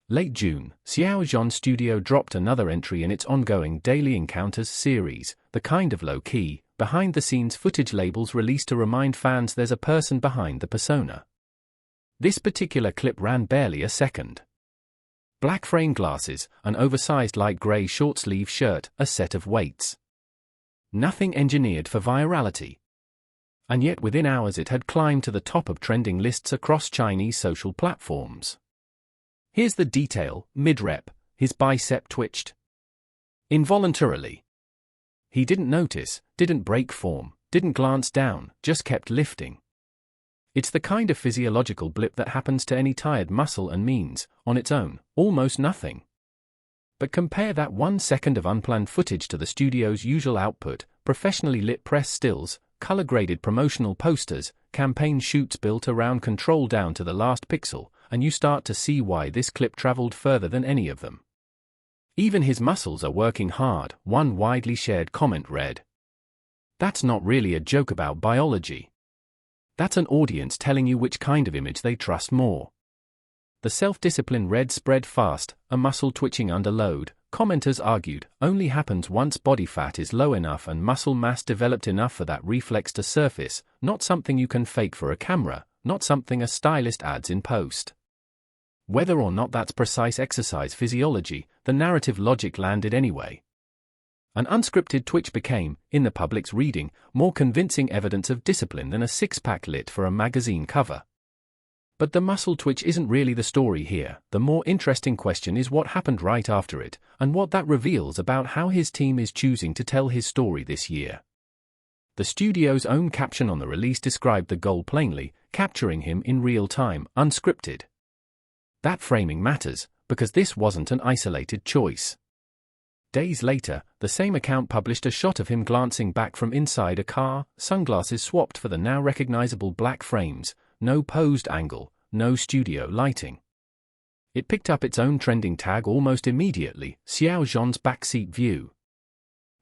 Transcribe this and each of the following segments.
Late June, Xiao Zhan Studio dropped another entry in its ongoing Daily Encounters series, the kind of low-key, behind-the-scenes footage labels released to remind fans there's a person behind the persona. This particular clip ran barely a second. Black frame glasses, an oversized light grey short-sleeve shirt, a set of weights. Nothing engineered for virality. And yet within hours it had climbed to the top of trending lists across Chinese social platforms. Here's the detail: mid-rep, his bicep twitched. Involuntarily. He didn't notice, didn't break form, didn't glance down, just kept lifting. It's the kind of physiological blip that happens to any tired muscle and means, on its own, almost nothing. But compare that 1 second of unplanned footage to the studio's usual output: professionally lit press stills, color-graded promotional posters, campaign shoots built around control down to the last pixel, and you start to see why this clip traveled further than any of them. Even his muscles are working hard, one widely shared comment read. That's not really a joke about biology. That's an audience telling you which kind of image they trust more. The self-discipline read spread fast, a muscle twitching under load, commenters argued, only happens once body fat is low enough and muscle mass developed enough for that reflex to surface, not something you can fake for a camera, not something a stylist adds in post. Whether or not that's precise exercise physiology, the narrative logic landed anyway. An unscripted twitch became, in the public's reading, more convincing evidence of discipline than a six-pack lit for a magazine cover. But the muscle twitch isn't really the story here. The more interesting question is what happened right after it, and what that reveals about how his team is choosing to tell his story this year. The studio's own caption on the release described the goal plainly: capturing him in real time, unscripted. That framing matters, because this wasn't an isolated choice. Days later, the same account published a shot of him glancing back from inside a car, sunglasses swapped for the now recognizable black frames, no posed angle, no studio lighting. It picked up its own trending tag almost immediately: Xiao Zhan's Backseat view.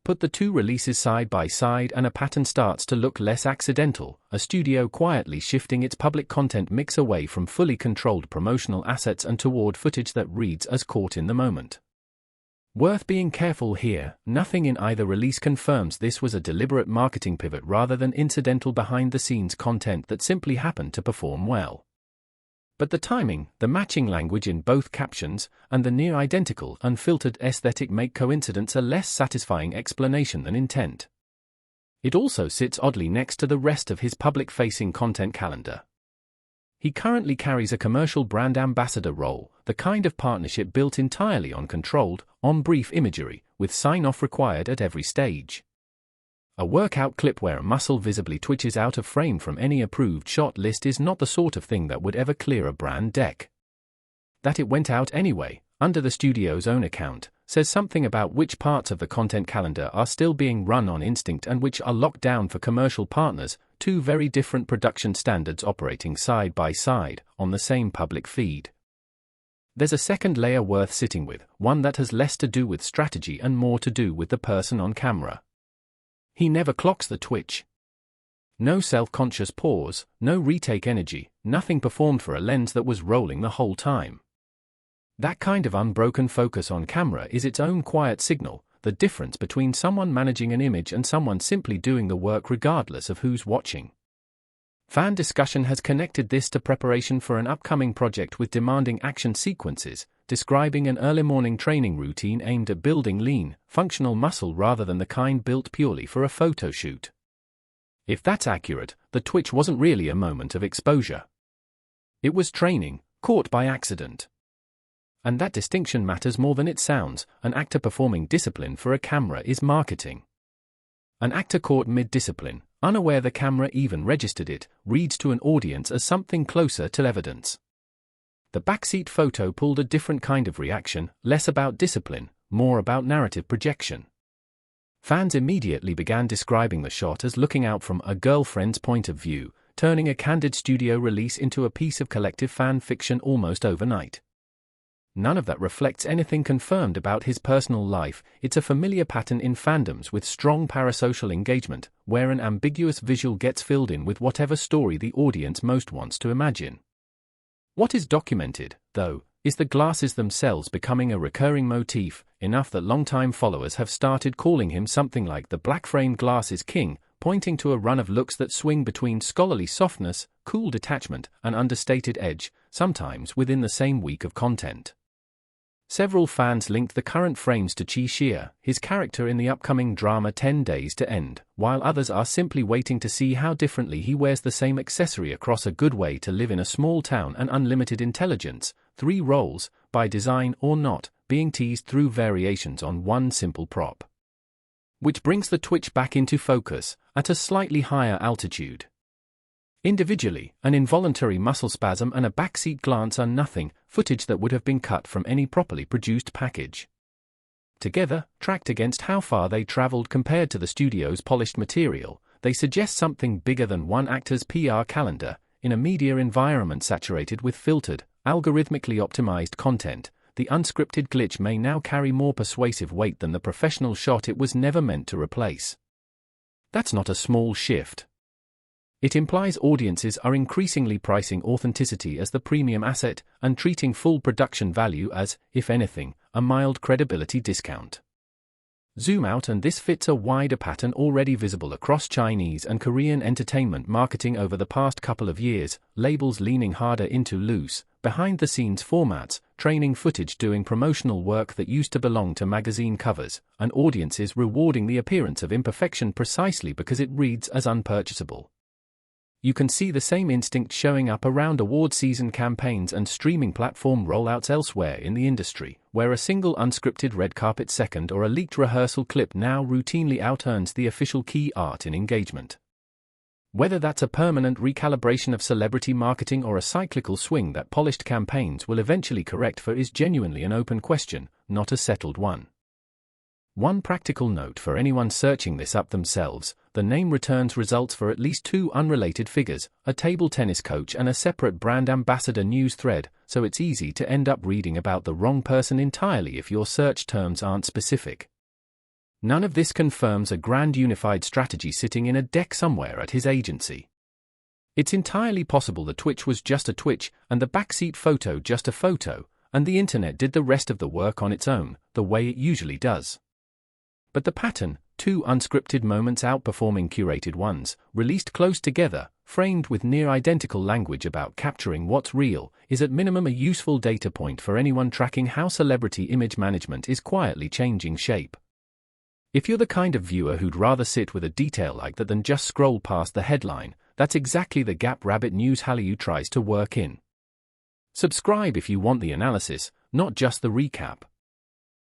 Put the two releases side by side and a pattern starts to look less accidental, a studio quietly shifting its public content mix away from fully controlled promotional assets and toward footage that reads as caught in the moment. Worth being careful here, nothing in either release confirms this was a deliberate marketing pivot rather than incidental behind-the-scenes content that simply happened to perform well. But the timing, the matching language in both captions, and the near-identical, unfiltered aesthetic make coincidence a less satisfying explanation than intent. It also sits oddly next to the rest of his public-facing content calendar. He currently carries a commercial brand ambassador role, the kind of partnership built entirely on controlled, on-brief imagery, with sign-off required at every stage. A workout clip where a muscle visibly twitches out of frame from any approved shot list is not the sort of thing that would ever clear a brand deck. That it went out anyway, under the studio's own account, says something about which parts of the content calendar are still being run on instinct and which are locked down for commercial partners, two very different production standards operating side by side, on the same public feed. There's a second layer worth sitting with, one that has less to do with strategy and more to do with the person on camera. He never clocks the twitch. No self-conscious pause, no retake energy, nothing performed for a lens that was rolling the whole time. That kind of unbroken focus on camera is its own quiet signal, the difference between someone managing an image and someone simply doing the work regardless of who's watching. Fan discussion has connected this to preparation for an upcoming project with demanding action sequences, describing an early morning training routine aimed at building lean, functional muscle rather than the kind built purely for a photo shoot. If that's accurate, the twitch wasn't really a moment of exposure. It was training, caught by accident. And that distinction matters more than it sounds. An actor performing discipline for a camera is marketing. An actor caught mid-discipline, unaware the camera even registered it, reads to an audience as something closer to evidence. The backseat photo pulled a different kind of reaction, less about discipline, more about narrative projection. Fans immediately began describing the shot as looking out from a girlfriend's point of view, turning a candid studio release into a piece of collective fan fiction almost overnight. None of that reflects anything confirmed about his personal life. It's a familiar pattern in fandoms with strong parasocial engagement, where an ambiguous visual gets filled in with whatever story the audience most wants to imagine. What is documented, though, Is the glasses themselves becoming a recurring motif, enough that longtime followers have started calling him something like the black-framed glasses king, pointing to a run of looks that swing between scholarly softness, cool detachment, and understated edge, sometimes within the same week of content? Several fans linked the current frames to Qi Xie, his character in the upcoming drama 10 Days to End, while others are simply waiting to see how differently he wears the same accessory across A Good Way to Live in a Small Town and Unlimited Intelligence, 3 roles, by design or not, being teased through variations on one simple prop. Which brings the twitch back into focus, at a slightly higher altitude. Individually, an involuntary muscle spasm and a backseat glance are nothing, footage that would have been cut from any properly produced package. Together, tracked against how far they traveled compared to the studio's polished material, they suggest something bigger than one actor's PR calendar. In a media environment saturated with filtered, algorithmically optimized content, the unscripted glitch may now carry more persuasive weight than the professional shot it was never meant to replace. That's not a small shift. It implies audiences are increasingly pricing authenticity as the premium asset and treating full production value as, if anything, a mild credibility discount. Zoom out and this fits a wider pattern already visible across Chinese and Korean entertainment marketing over the past couple of years, labels leaning harder into loose, behind-the-scenes formats, training footage doing promotional work that used to belong to magazine covers, and audiences rewarding the appearance of imperfection precisely because it reads as unpurchasable. You can see the same instinct showing up around award season campaigns and streaming platform rollouts elsewhere in the industry, where a single unscripted red carpet second or a leaked rehearsal clip now routinely out-earns the official key art in engagement. Whether that's a permanent recalibration of celebrity marketing or a cyclical swing that polished campaigns will eventually correct for is genuinely an open question, not a settled one. One practical note for anyone searching this up themselves: the name returns results for at least 2 unrelated figures, a table tennis coach and a separate brand ambassador news thread, so it's easy to end up reading about the wrong person entirely if your search terms aren't specific. None of this confirms a grand unified strategy sitting in a deck somewhere at his agency. It's entirely possible the twitch was just a twitch, and the backseat photo just a photo, and the internet did the rest of the work on its own, the way it usually does. But the pattern, 2 unscripted moments outperforming curated ones, released close together, framed with near-identical language about capturing what's real, is at minimum a useful data point for anyone tracking how celebrity image management is quietly changing shape. If you're the kind of viewer who'd rather sit with a detail like that than just scroll past the headline, that's exactly the gap Rabbit News Hallyu tries to work in. Subscribe if you want the analysis, not just the recap.